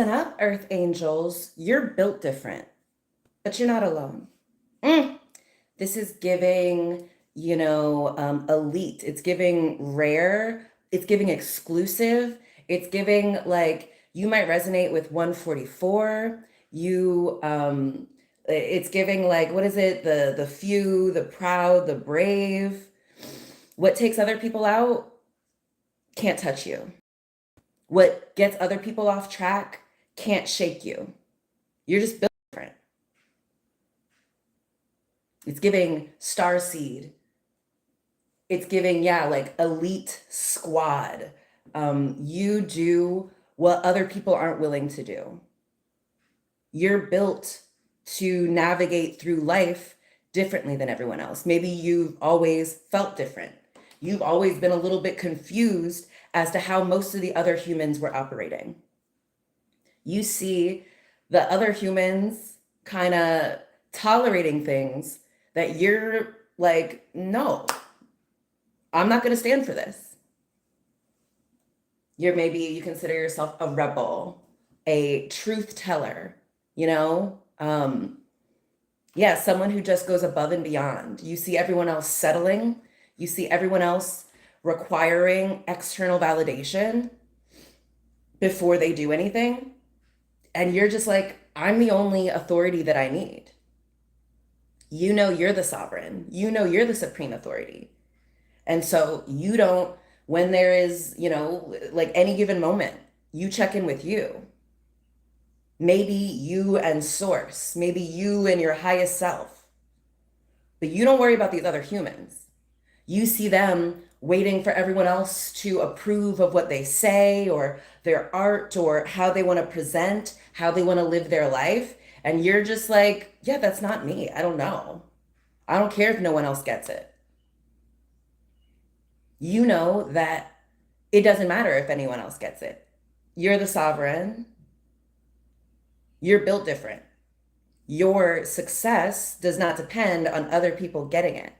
Up, Earth Angels. You're built different, but you're not alone. Mm. This is giving, elite. It's giving rare. It's giving exclusive. It's giving like you might resonate with 144. It's giving like, what is it? The few, the proud, the brave. What takes other people out can't touch you. What gets other people off track can't shake you. You're just built different. It's giving star seed. It's giving, yeah, like elite squad. You do what other people aren't willing to do. You're built to navigate through life differently than everyone else. Maybe you've always felt different. You've always been a little bit confused as to how most of the other humans were operating. You see the other humans kind of tolerating things that you're like, no, I'm not going to stand for this. Maybe you consider yourself a rebel, a truth teller, yeah, someone who just goes above and beyond. You see everyone else settling. You see everyone else requiring external validation before they do anything. And you're just like, I'm the only authority that I need. You're the sovereign. You're the supreme authority. And so you don't, when there is, like any given moment, you check in with you. Maybe you and source, maybe you and your highest self. But you don't worry about these other humans. You see them waiting for everyone else to approve of what they say or their art or how they want to present, how they want to live their life. And you're just like, yeah, that's not me. I don't know. I don't care if no one else gets it. You know that it doesn't matter if anyone else gets it. You're the sovereign. You're built different. Your success does not depend on other people getting it.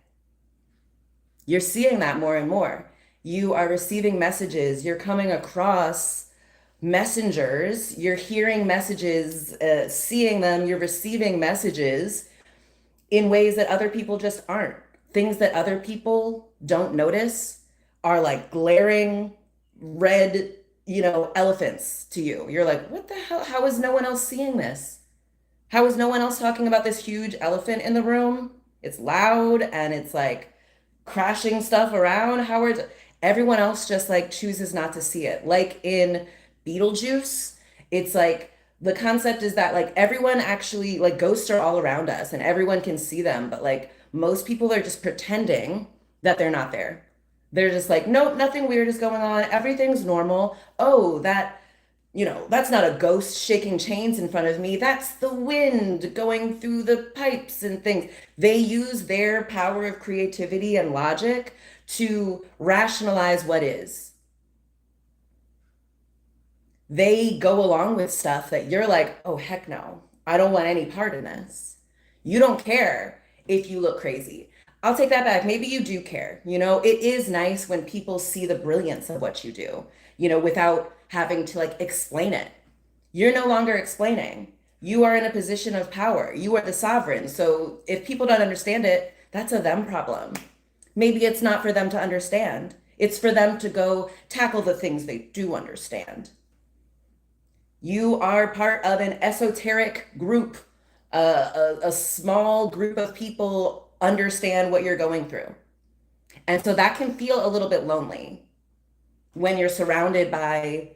You're seeing that more and more. You are receiving messages. You're coming across messengers. You're hearing messages, seeing them. You're receiving messages in ways that other people just aren't. Things that other people don't notice are like glaring red, elephants to you. You're like, what the hell? How is no one else seeing this? How is no one else talking about this huge elephant in the room? It's loud and it's like crashing stuff around. Everyone else just like chooses not to see it. Like in Beetlejuice, it's like the concept is that like everyone actually like ghosts are all around us and everyone can see them, but like most people are just pretending that they're not there. They're just like, nope, nothing weird is going on. Everything's normal. Oh, that's not a ghost shaking chains in front of me. That's the wind going through the pipes and things. They use their power of creativity and logic to rationalize what is. They go along with stuff that you're like, oh, heck no. I don't want any part in this. You don't care if you look crazy. I'll take that back. Maybe you do care. It is nice when people see the brilliance of what you do, without having to like explain it. You're no longer explaining. You are in a position of power. You are the sovereign. So if people don't understand it, that's a them problem. Maybe it's not for them to understand. It's for them to go tackle the things they do understand. You are part of an esoteric group. A small group of people understand what you're going through. And so that can feel a little bit lonely when you're surrounded by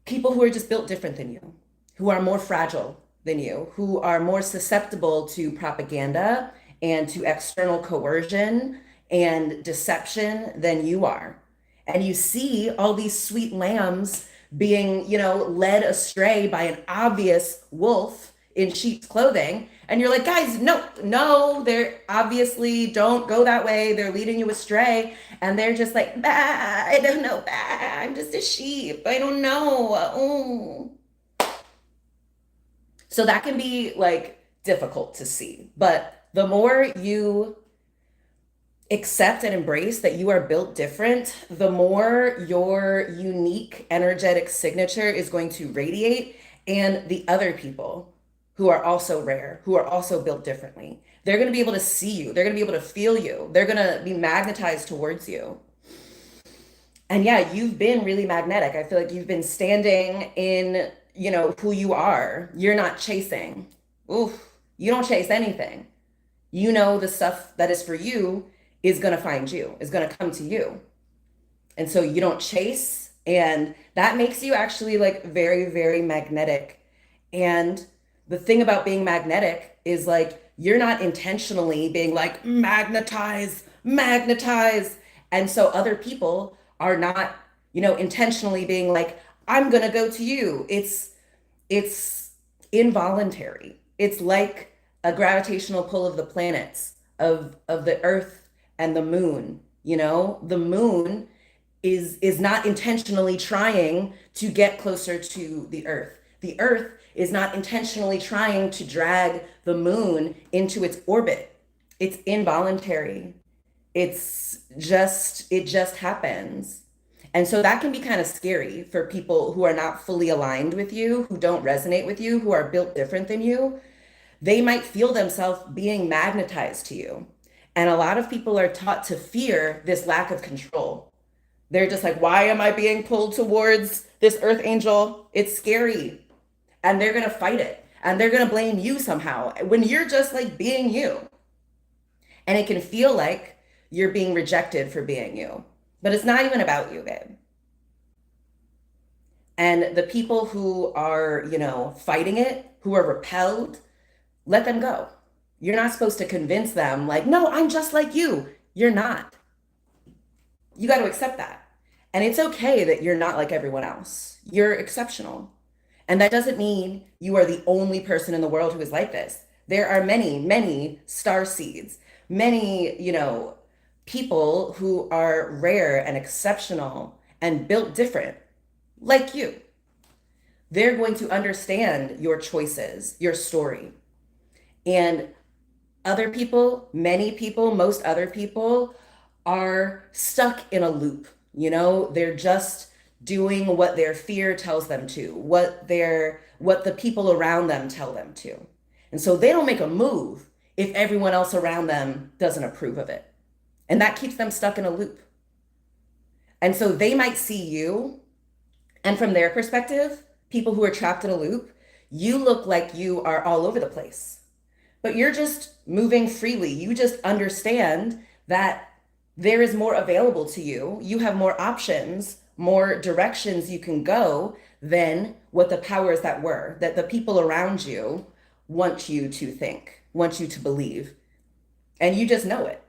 people who are just built different than you, who are more fragile than you, who are more susceptible to propaganda and to external coercion and deception than you are. And you see all these sweet lambs being, led astray by an obvious wolf in sheep's clothing. And you're like, guys, no, they're obviously don't go that way. They're leading you astray. And they're just like, bah, I don't know, bah, I'm just a sheep. I don't know. Ooh. So that can be like difficult to see. But the more you accept and embrace that you are built different, the more your unique energetic signature is going to radiate And the other people who are also rare, who are also built differently, they're going to be able to see you. They're going to be able to feel you. They're going to be magnetized towards you. And yeah, you've been really magnetic. I feel like you've been standing in, who you are. You're not chasing. Oof, you don't chase anything. You know the stuff that is for you is going to find you, is going to come to you. And so you don't chase. And that makes you actually like very, very magnetic. And the thing about being magnetic is like you're not intentionally being like magnetize, magnetize. And so other people are not, intentionally being like, I'm gonna go to you. It's involuntary. It's like a gravitational pull of the planets, of the earth and the moon. The moon is not intentionally trying to get closer to the earth. The earth is not intentionally trying to drag the moon into its orbit. It's involuntary. It just happens. And so that can be kind of scary for people who are not fully aligned with you, who don't resonate with you, who are built different than you. They might feel themselves being magnetized to you. And a lot of people are taught to fear this lack of control. They're just like, why am I being pulled towards this earth angel? It's scary. And they're going to fight it. And they're going to blame you somehow when you're just like being you. And it can feel like you're being rejected for being you. But it's not even about you, babe. And the people who are, fighting it, who are repelled, let them go. You're not supposed to convince them, like, no, I'm just like you. You're not. You got to accept that. And it's okay that you're not like everyone else. You're exceptional. And that doesn't mean you are the only person in the world who is like this. There are many, many star seeds, many, people who are rare and exceptional and built different, like you. They're going to understand your choices, your story. And other people, many people, most other people are stuck in a loop. They're just doing what their fear tells them to, what the people around them tell them to. And so they don't make a move if everyone else around them doesn't approve of it. And that keeps them stuck in a loop. And so they might see you, and from their perspective, people who are trapped in a loop, you look like you are all over the place. But you're just moving freely. You just understand that there is more available to you. You have more options, more directions you can go than what the powers that were, that the people around you want you to think, want you to believe. And you just know it.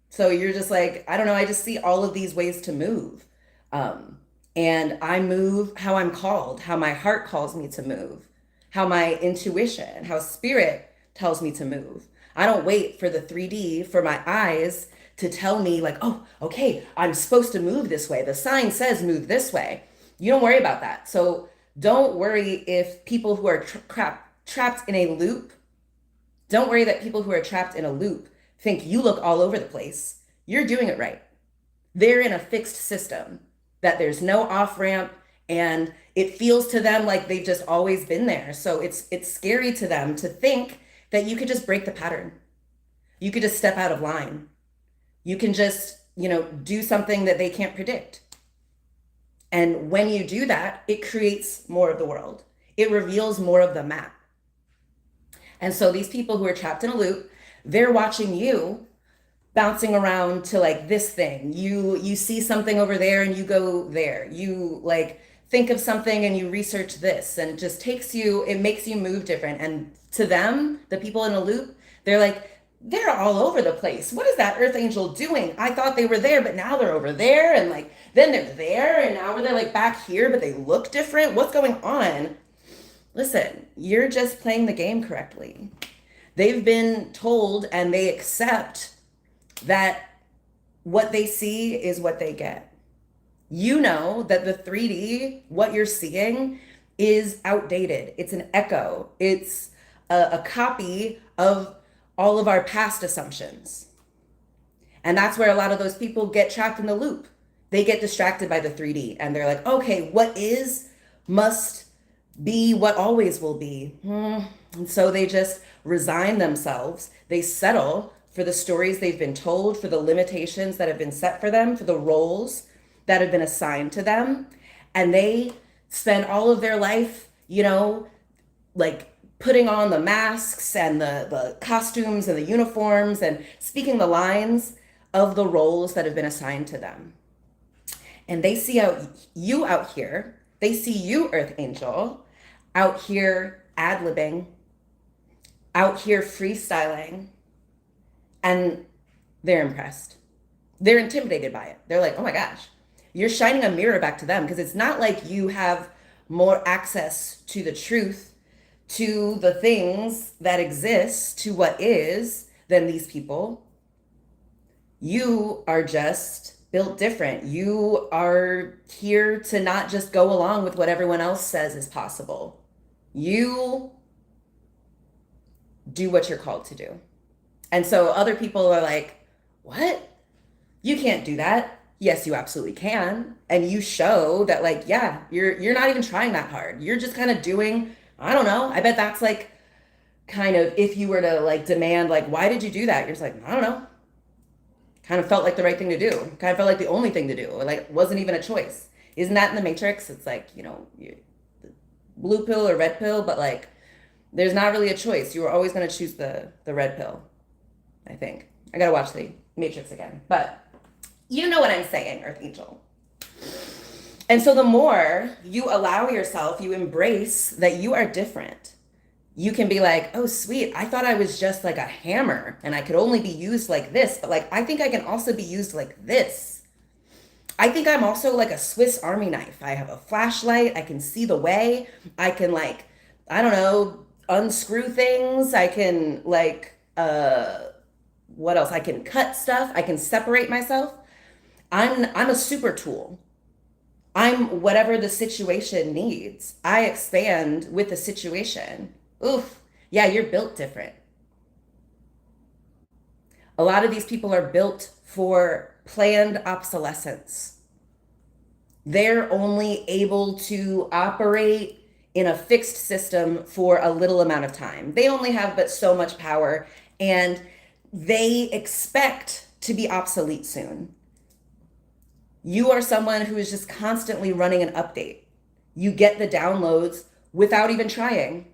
So you're just like, I don't know, I just see all of these ways to move. And I move how I'm called, how my heart calls me to move, how my intuition, how spirit tells me to move. I don't wait for the 3D, for my eyes to tell me like, oh, okay, I'm supposed to move this way. The sign says move this way. You don't worry about that. So don't worry if people who are trapped in a loop, don't worry that people who are trapped in a loop think you look all over the place. You're doing it right. They're in a fixed system that there's no off ramp, and it feels to them like they've just always been there. So it's scary to them to think that you could just break the pattern. You could just step out of line. You can just, do something that they can't predict. And when you do that, it creates more of the world. It reveals more of the map. And so these people who are trapped in a loop, they're watching you bouncing around to like this thing. You see something over there and you go there. You like think of something and you research this, and it just it makes you move different. And to them, the people in a loop, they're like, they're all over the place. What is that earth angel doing? I thought they were there, but now they're over there. And like, then they're there and now they're like back here, but they look different. What's going on? Listen, you're just playing the game correctly. They've been told and they accept that what they see is what they get. You know that the 3D, what you're seeing, is outdated. It's an echo. It's a copy of all of our past assumptions. And that's where a lot of those people get trapped in the loop. They get distracted by the 3D and they're like, okay, what is must be what always will be. And so they just resign themselves. They settle for the stories they've been told, for the limitations that have been set for them, for the roles that have been assigned to them. And they spend all of their life, like putting on the masks and the costumes and the uniforms and speaking the lines of the roles that have been assigned to them. And they see you out here. They see you, Earth Angel, out here ad-libbing, out here freestyling, and they're impressed. They're intimidated by it. They're like, oh my gosh, you're shining a mirror back to them, because it's not like you have more access to the truth, to the things that exist, to what is, than these people. You are just built different. You are here to not just go along with what everyone else says is possible. You do what you're called to do. And so other people are like, what? You can't do that. Yes, you absolutely can. And you show that, like, yeah, you're not even trying that hard. You're just kind of doing, I don't know. I bet that's like kind of, if you were to like demand, like, why did you do that? You're just like, I don't know. Kind of felt like the right thing to do. Kind of felt like the only thing to do. Or like wasn't even a choice. Isn't that in the Matrix? It's like, blue pill or red pill, but like there's not really a choice. You were always going to choose the red pill, I think. I got to watch the Matrix again. But you know what I'm saying, Earth Angel. And so the more you allow yourself, you embrace that you are different. You can be like, oh, sweet, I thought I was just like a hammer and I could only be used like this, but like, I think I can also be used like this. I think I'm also like a Swiss Army knife. I have a flashlight. I can see the way. I can like, I don't know, unscrew things. I can like, what else? I can cut stuff. I can separate myself. I'm a super tool. I'm whatever the situation needs. I expand with the situation. Oof. Yeah, you're built different. A lot of these people are built for planned obsolescence. They're only able to operate in a fixed system for a little amount of time. They only have but so much power, and they expect to be obsolete soon. You are someone who is just constantly running an update. You get the downloads without even trying.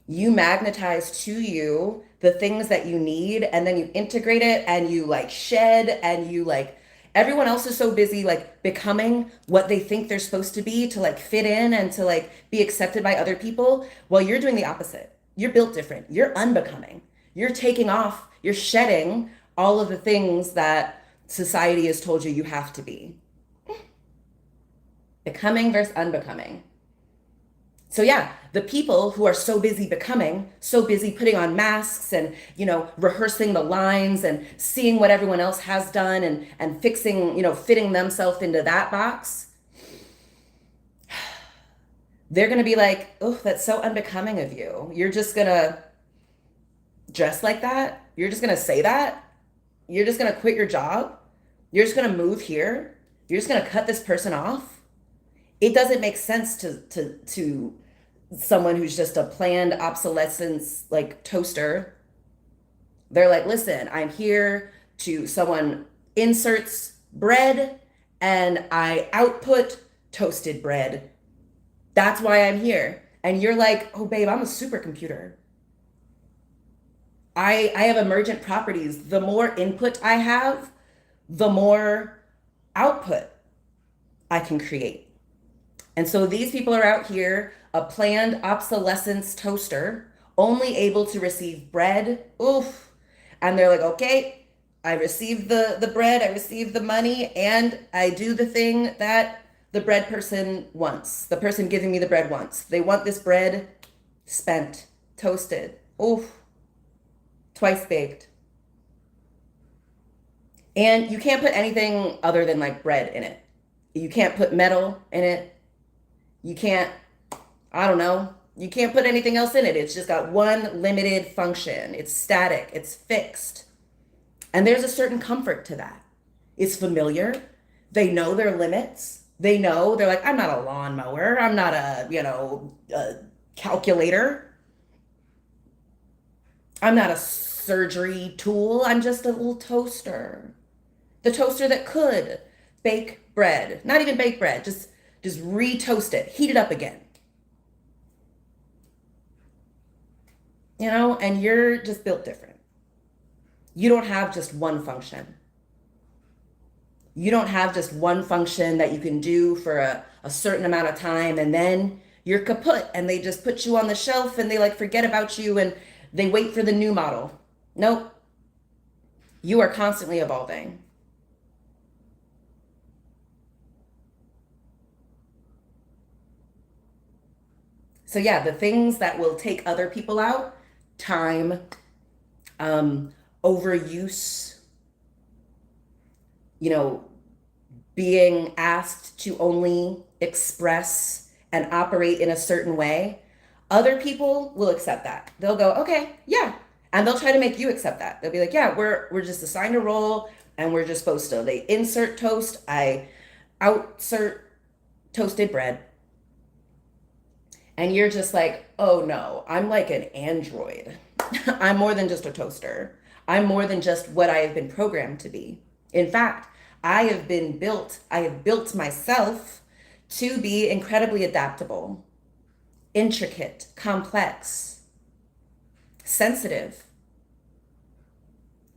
You magnetize to you the things that you need, and then you integrate it and you like shed, and you like, everyone else is so busy like becoming what they think they're supposed to be to like fit in and to like be accepted by other people. Well, you're doing the opposite. You're built different. You're unbecoming. You're taking off, you're shedding all of the things that society has told you have to be. Becoming versus unbecoming. So yeah, the people who are so busy becoming, so busy putting on masks and, rehearsing the lines and seeing what everyone else has done and fixing, fitting themselves into that box, they're going to be like, oh, that's so unbecoming of you. You're just going to dress like that. You're just going to say that. You're just going to quit your job. You're just going to move here. You're just going to cut this person off. It doesn't make sense to someone who's just a planned obsolescence like toaster. They're like, listen, I'm here to, someone inserts bread and I output toasted bread. That's why I'm here. And you're like, oh babe, I'm a supercomputer. I have emergent properties. The more input I have, the more output I can create. And so these people are out here, a planned obsolescence toaster, only able to receive bread. Oof. And they're like, okay, I received the bread, I received the money, and I do the thing that the bread person wants. The person giving me the bread wants. They want this bread spent, toasted. Oof. Twice baked. And you can't put anything other than like bread in it. You can't put metal in it. You can't, I don't know, you can't put anything else in it. It's just got one limited function. It's static, it's fixed. And there's a certain comfort to that. It's familiar. They know their limits. They know, they're like, I'm not a lawnmower. I'm not a calculator. I'm not a surgery tool. I'm just a little toaster. The toaster that could bake bread. Not even bake bread, just re-toast it, heat it up again. And you're just built different. You don't have just one function. You don't have just one function that you can do for a certain amount of time and then you're kaput and they just put you on the shelf and they like forget about you and they wait for the new model. Nope. You are constantly evolving. So yeah, the things that will take other people out, time, overuse, you know, being asked to only express and operate in a certain way, other people will accept that. They'll go, okay, yeah. And they'll try to make you accept that. They'll be like, yeah, we're just assigned a role and we're just supposed to. They insert toast, I outsert toasted bread. And you're just like, oh no, I'm like an android. I'm more than just a toaster. I'm more than just what I have been programmed to be. In fact, I have built myself to be incredibly adaptable, intricate, complex, sensitive.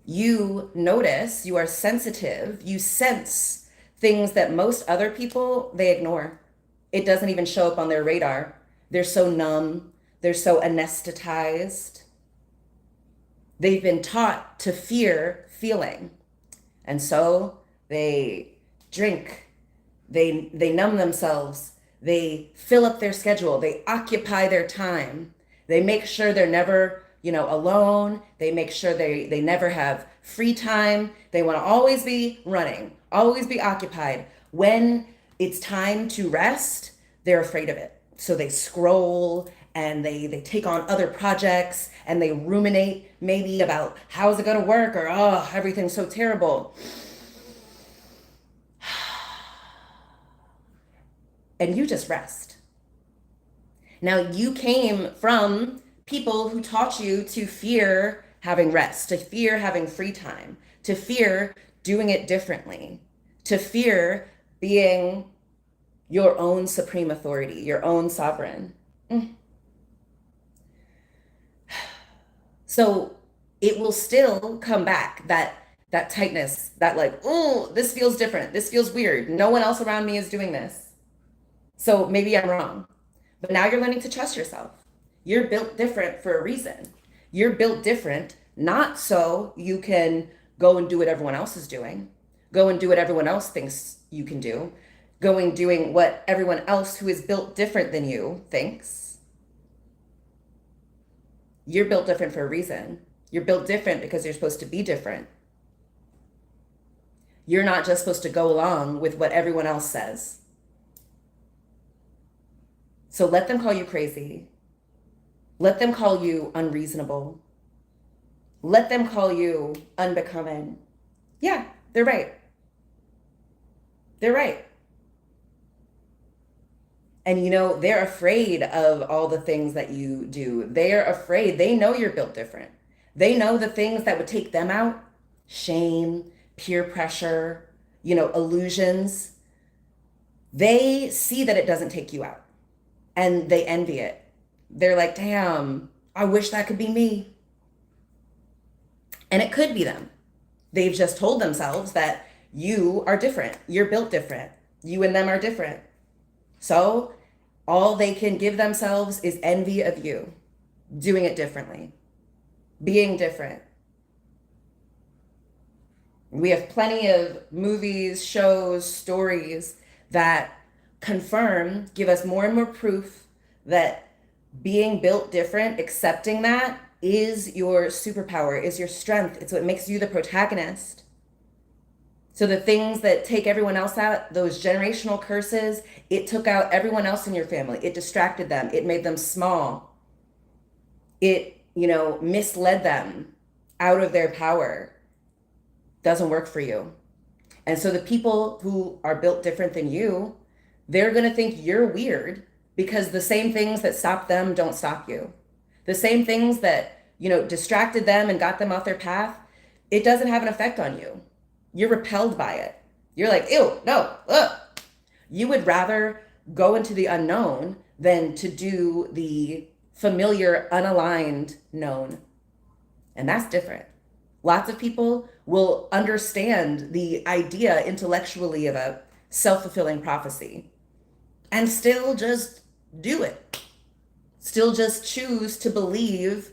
You notice, you are sensitive, you sense things that most other people, they ignore. It doesn't even show up on their radar. They're so numb, they're so anesthetized. They've been taught to fear feeling. And so they drink, they numb themselves, they fill up their schedule, they occupy their time, they make sure they're never, alone, they make sure they never have free time, they want to always be running, always be occupied. When it's time to rest, they're afraid of it. So they scroll and they take on other projects and they ruminate maybe about how's it going to work or, oh, everything's so terrible. And you just rest. Now, you came from people who taught you to fear having rest, to fear having free time, to fear doing it differently, to fear being your own supreme authority, your own sovereign. So it will still come back, that tightness, that like, oh, this feels different. This feels weird. No one else around me is doing this. So maybe I'm wrong. But now you're learning to trust yourself. You're built different for a reason. You're built different, not so you can go and do what everyone else is doing, go and do what everyone else thinks you can do, going doing what everyone else who is built different than you thinks. You're built different for a reason. You're built different because you're supposed to be different. You're not just supposed to go along with what everyone else says. So let them call you crazy. Let them call you unreasonable. Let them call you unbecoming. Yeah, they're right. They're right. And they're afraid of all the things that you do. They're afraid. They know you're built different. They know the things that would take them out: shame, peer pressure, illusions. They see that it doesn't take you out and they envy it. They're like, damn, I wish that could be me. And it could be them. They've just told themselves that you are different. You're built different. You and them are different. So all they can give themselves is envy of you, doing it differently, being different. We have plenty of movies, shows, stories that give us more and more proof that being built different, accepting that, is your superpower, is your strength. It's what makes you the protagonist. So the things that take everyone else out, those generational curses, it took out everyone else in your family. It distracted them. It made them small. It, misled them out of their power. Doesn't work for you. And so the people who are built different than you, they're going to think you're weird because the same things that stop them don't stop you. The same things that, distracted them and got them off their path, it doesn't have an effect on you. You're repelled by it. You're like, ew, no, ugh. You would rather go into the unknown than to do the familiar, unaligned known. And that's different. Lots of people will understand the idea intellectually of a self-fulfilling prophecy and still just do it. Still just choose to believe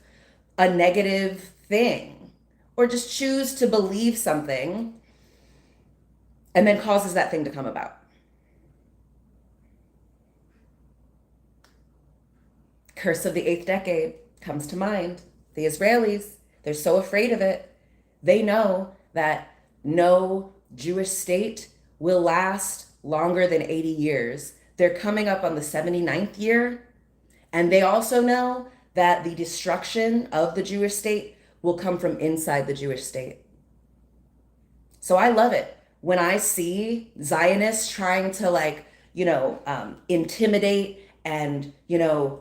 a negative thing or just choose to believe something and then causes that thing to come about. Curse of the 8th decade comes to mind. The Israelis, they're so afraid of it. They know that no Jewish state will last longer than 80 years. They're coming up on the 79th year. And they also know that the destruction of the Jewish state will come from inside the Jewish state. So I love it when I see Zionists trying to intimidate and,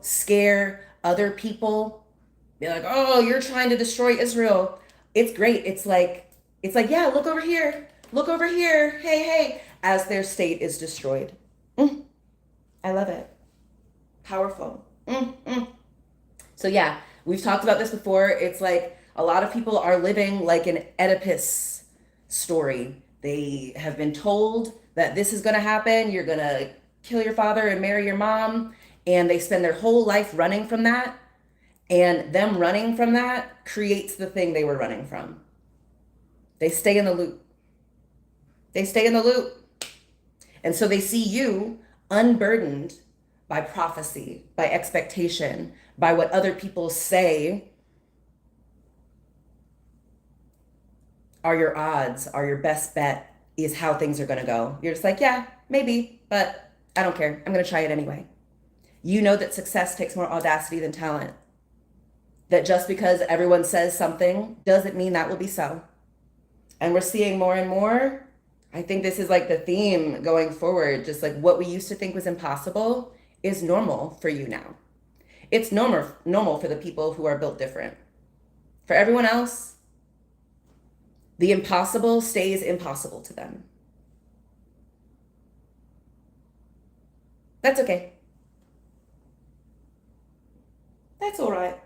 scare other people. Be like, oh, you're trying to destroy Israel. It's great. It's like, yeah, look over here. Look over here. Hey, hey, as their state is destroyed. I love it. Powerful. So yeah, we've talked about this before. It's like a lot of people are living like an Oedipus story. They have been told that this is going to happen. You're going to kill your father and marry your mom. And they spend their whole life running from that. And them running from that creates the thing they were running from. They stay in the loop. They stay in the loop. And so they see you unburdened by prophecy, by expectation, by what other people say are your odds, are your best bet, is how things are going to go. You're just like, yeah, maybe, but I don't care. I'm going to try it anyway. You know that success takes more audacity than talent. That just because everyone says something doesn't mean that will be so. And we're seeing more and more. I think this is like the theme going forward. Just like what we used to think was impossible is normal for you now. It's normal for the people who are built different. For everyone else, the impossible stays impossible to them. That's okay. That's all right.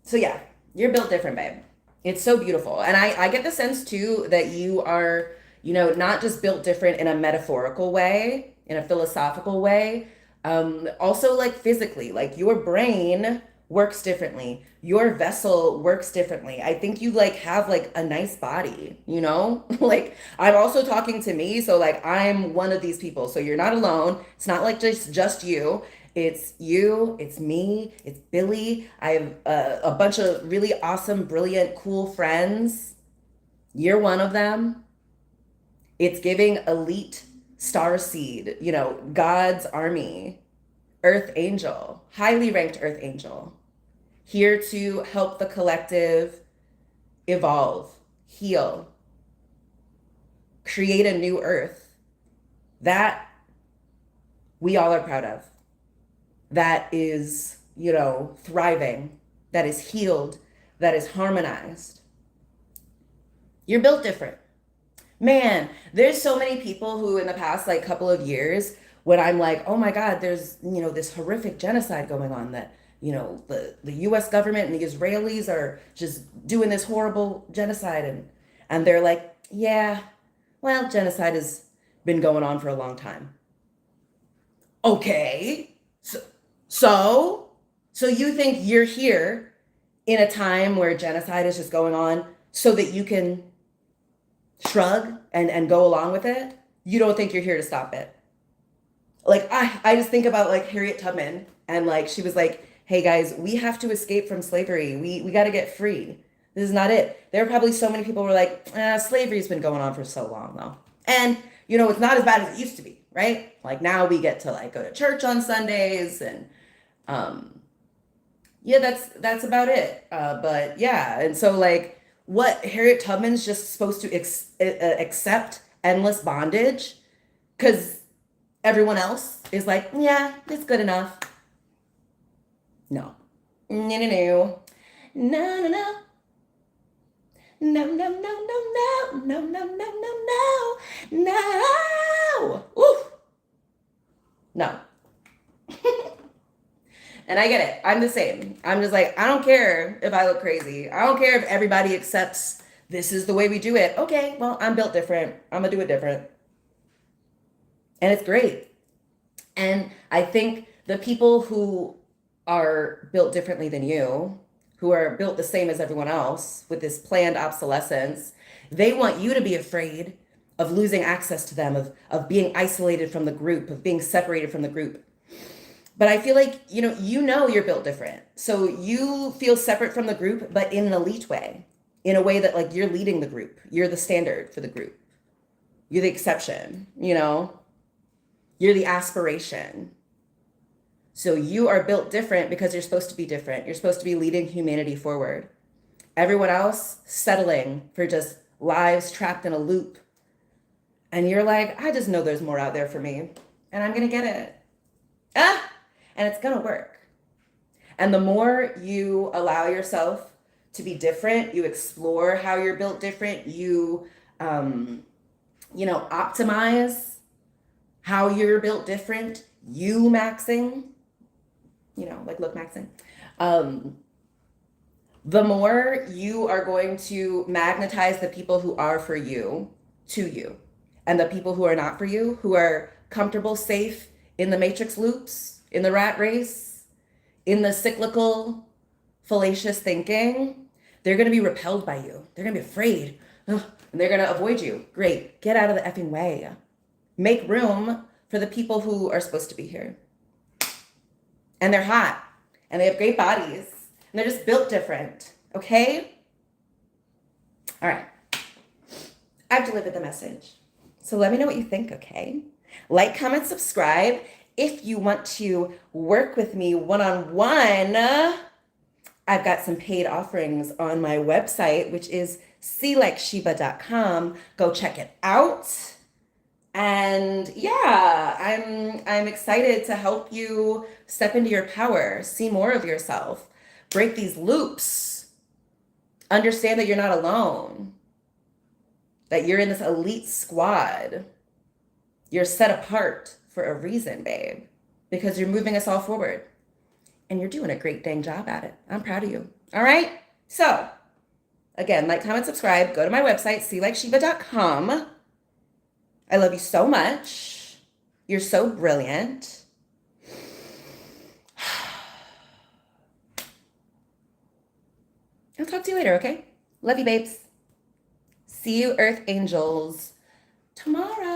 So yeah, you're built different, babe. It's so beautiful. And I get the sense too that you are, not just built different in a metaphorical way, in a philosophical way, also like physically, like your brain works differently. Your vessel works differently. I think you have a nice body, like I'm also talking to me. So I'm one of these people. So you're not alone. It's not like just you. It's you, it's me, it's Billy. I have a bunch of really awesome, brilliant, cool friends. You're one of them. It's giving elite star seed, God's army, earth angel, highly ranked earth angel, here to help the collective evolve, heal, create a new earth that we all are proud of. That is, thriving, that is healed, that is harmonized. You're built different. Man, there's so many people who in the past couple of years, when I'm like, oh my God, there's, this horrific genocide going on that, the US government and the Israelis are just doing this horrible genocide. And they're like, yeah, well, genocide has been going on for a long time. Okay. So you think you're here in a time where genocide is just going on so that you can shrug and go along with it? You don't think you're here to stop it. I just think about Harriet Tubman and she was like, hey guys, we have to escape from slavery. We got to get free. This is not it. There are probably so many people who were like, slavery's been going on for so long though. And it's not as bad as it used to be, right? Now we get to go to church on Sundays and yeah, that's about it. But yeah, and so what Harriet Tubman's just supposed to accept endless bondage, because everyone else is like, yeah, it's good enough. No. No, no, no. No, no, no. No, no, no, no, no, no, no, no, no, no, no. Oof. No. And I get it. I'm the same. I'm just like, I don't care if I look crazy. I don't care if everybody accepts this is the way we do it. Okay, well, I'm built different. I'm gonna do it different. And it's great. And I think the people who are built differently than you, who are built the same as everyone else with this planned obsolescence, they want you to be afraid of losing access to them, of being isolated from the group, of being separated from the group. But I feel like, you know you're built different. So you feel separate from the group, but in an elite way, in a way that like you're leading the group. You're the standard for the group. You're the exception, You're the aspiration. So you are built different because you're supposed to be different. You're supposed to be leading humanity forward. Everyone else settling for just lives trapped in a loop. And you're like, I just know there's more out there for me. And I'm going to get it. And it's going to work. And the more you allow yourself to be different, you explore how you're built different, you optimize how you're built different, you maxing, like look maxing. The more you are going to magnetize the people who are for you to you, and the people who are not for you, who are comfortable, safe in the matrix loops, in the rat race, in the cyclical, fallacious thinking, they're going to be repelled by you. They're going to be afraid. Ugh, and they're going to avoid you. Great. Get out of the effing way. Make room for the people who are supposed to be here. And they're hot. And they have great bodies. And they're just built different. Okay? All right. I've delivered the message. So let me know what you think, okay? Like, comment, subscribe. If you want to work with me one-on-one, I've got some paid offerings on my website, which is ShebaNewmanBlount.com. Go check it out. And yeah, I'm excited to help you step into your power, see more of yourself, break these loops, understand that you're not alone, that you're in this elite squad. You're set apart for a reason, babe, because you're moving us all forward. And you're doing a great dang job at it. I'm proud of you. All right? So, again, like, comment, subscribe. Go to my website, ShebaNewmanBlount.com. I love you so much. You're so brilliant. I'll talk to you later, okay? Love you, babes. See you, Earth Angels, tomorrow.